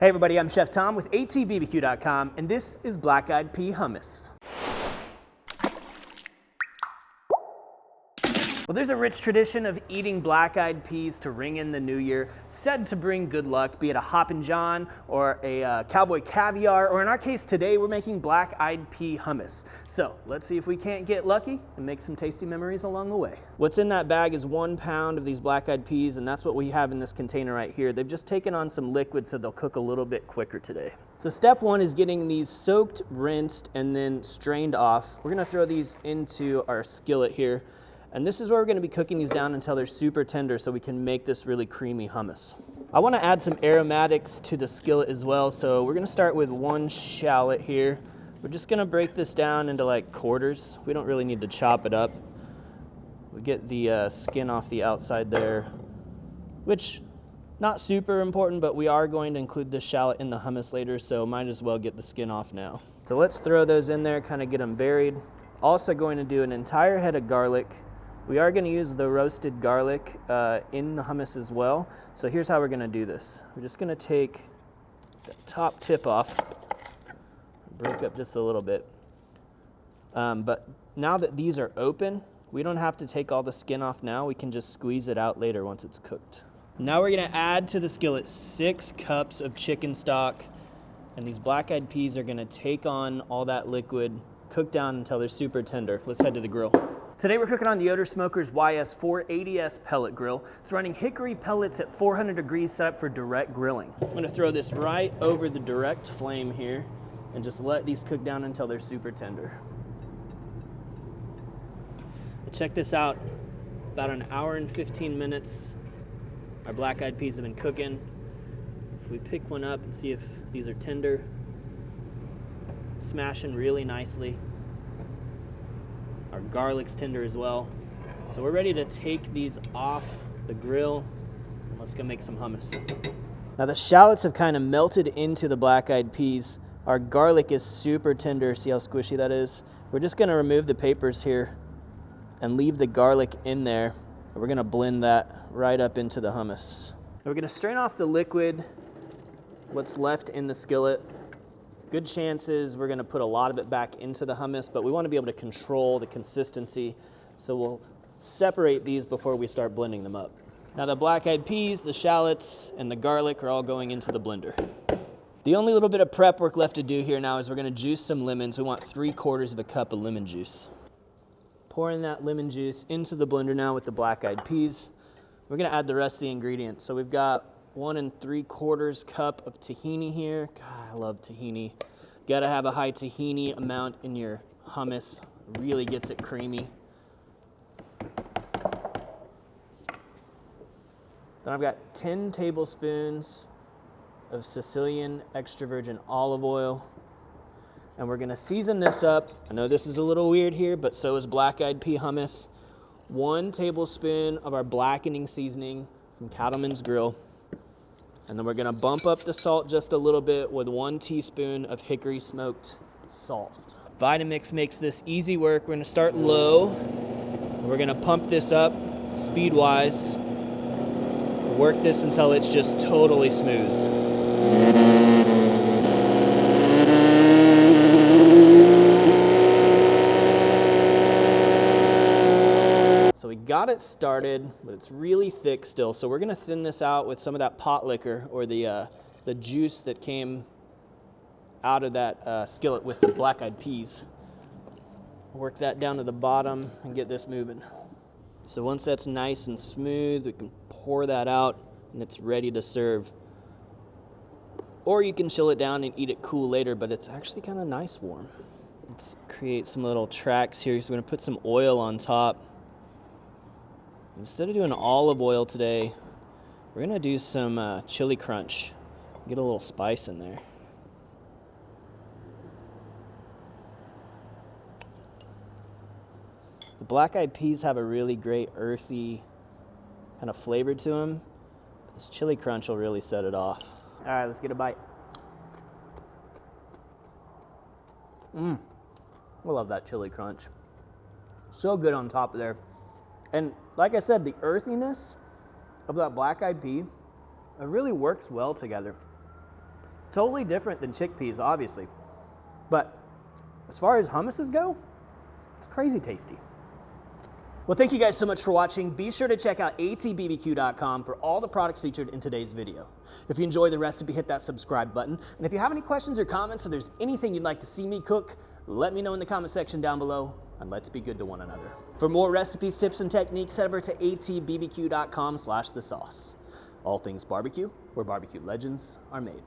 Hey everybody, I'm Chef Tom with atbbq.com, and this is Black Eyed Pea Hummus. Well, there's a rich tradition of eating black-eyed peas to ring in the new year, said to bring good luck, be it a Hoppin' John or a cowboy caviar, or in our case today, we're making black-eyed pea hummus. So let's see if we can't get lucky and make some tasty memories along the way. What's in that bag is 1 pound of these black-eyed peas, and that's what we have in this container right here. They've just taken on some liquid so they'll cook a little bit quicker today. So step 1 is getting these soaked, rinsed, and then strained off. We're gonna throw these into our skillet here. And this is where we're gonna be cooking these down until they're super tender so we can make this really creamy hummus. I wanna add some aromatics to the skillet as well, so we're gonna start with 1 shallot here. We're just gonna break this down into like quarters. We don't really need to chop it up. We get the skin off the outside there, which not super important, but we are going to include this shallot in the hummus later, so might as well get the skin off now. So let's throw those in there, kind of get them buried. Also going to do an entire head of garlic. We are going to use the roasted garlic in the hummus as well. So here's how we're going to do this. We're just going to take the top tip off, break up just a little bit. But now that these are open, we don't have to take all the skin off now. We can just squeeze it out later once it's cooked. Now we're going to add to the skillet 6 cups of chicken stock. And these black-eyed peas are going to take on all that liquid, cook down until they're super tender. Let's head to the grill. Today we're cooking on the Yoder Smokers YS480S pellet grill. It's running hickory pellets at 400 degrees set up for direct grilling. I'm gonna throw this right over the direct flame here and just let these cook down until they're super tender. Check this out, about an hour and 15 minutes. Our black-eyed peas have been cooking. If we pick one up and see if these are tender, smashing really nicely. Our garlic's tender as well. So we're ready to take these off the grill. Let's go make some hummus. Now the shallots have kind of melted into the black-eyed peas. Our garlic is super tender. See how squishy that is? We're just gonna remove the papers here and leave the garlic in there. And we're gonna blend that right up into the hummus. And we're gonna strain off the liquid, what's left in the skillet. Good chances we're gonna put a lot of it back into the hummus, but we wanna be able to control the consistency, so we'll separate these before we start blending them up. Now the black-eyed peas, the shallots, and the garlic are all going into the blender. The only little bit of prep work left to do here now is we're gonna juice some lemons. We want 3/4 of a cup of lemon juice. Pouring that lemon juice into the blender now with the black-eyed peas. We're gonna add the rest of the ingredients. So we've got 1 3/4 cup of tahini here. God, I love tahini. Gotta have a high tahini amount in your hummus. Really gets it creamy. Then I've got 10 tablespoons of Sicilian extra virgin olive oil. And we're gonna season this up. I know this is a little weird here, but so is black-eyed pea hummus. 1 tablespoon of our blackening seasoning from Cattleman's Grill. And then we're gonna bump up the salt just a little bit with 1 teaspoon of hickory smoked salt. Vitamix makes this easy work. We're gonna start low. We're gonna pump this up speed-wise. Work this until it's just totally smooth. So we got it started, but it's really thick still. So we're gonna thin this out with some of that pot liquor, or the juice that came out of that skillet with the black-eyed peas. Work that down to the bottom and get this moving. So once that's nice and smooth, we can pour that out and it's ready to serve. Or you can chill it down and eat it cool later, but it's actually kind of nice warm. Let's create some little tracks here. So we're gonna put some oil on top. Instead of doing olive oil today, we're gonna do some chili crunch. Get a little spice in there. The black-eyed peas have a really great earthy kind of flavor to them. This chili crunch will really set it off. All right, let's get a bite. I love that chili crunch. So good on top of there. And like I said, the earthiness of that black-eyed pea, it really works well together. Totally different than chickpeas, obviously. But as far as hummuses go, it's crazy tasty. Well, thank you guys so much for watching. Be sure to check out atbbq.com for all the products featured in today's video. If you enjoy the recipe, hit that subscribe button. And if you have any questions or comments, or there's anything you'd like to see me cook, let me know in the comment section down below, and let's be good to one another. For more recipes, tips, and techniques, head over to atbbq.com/thesauce. All things barbecue, where barbecue legends are made.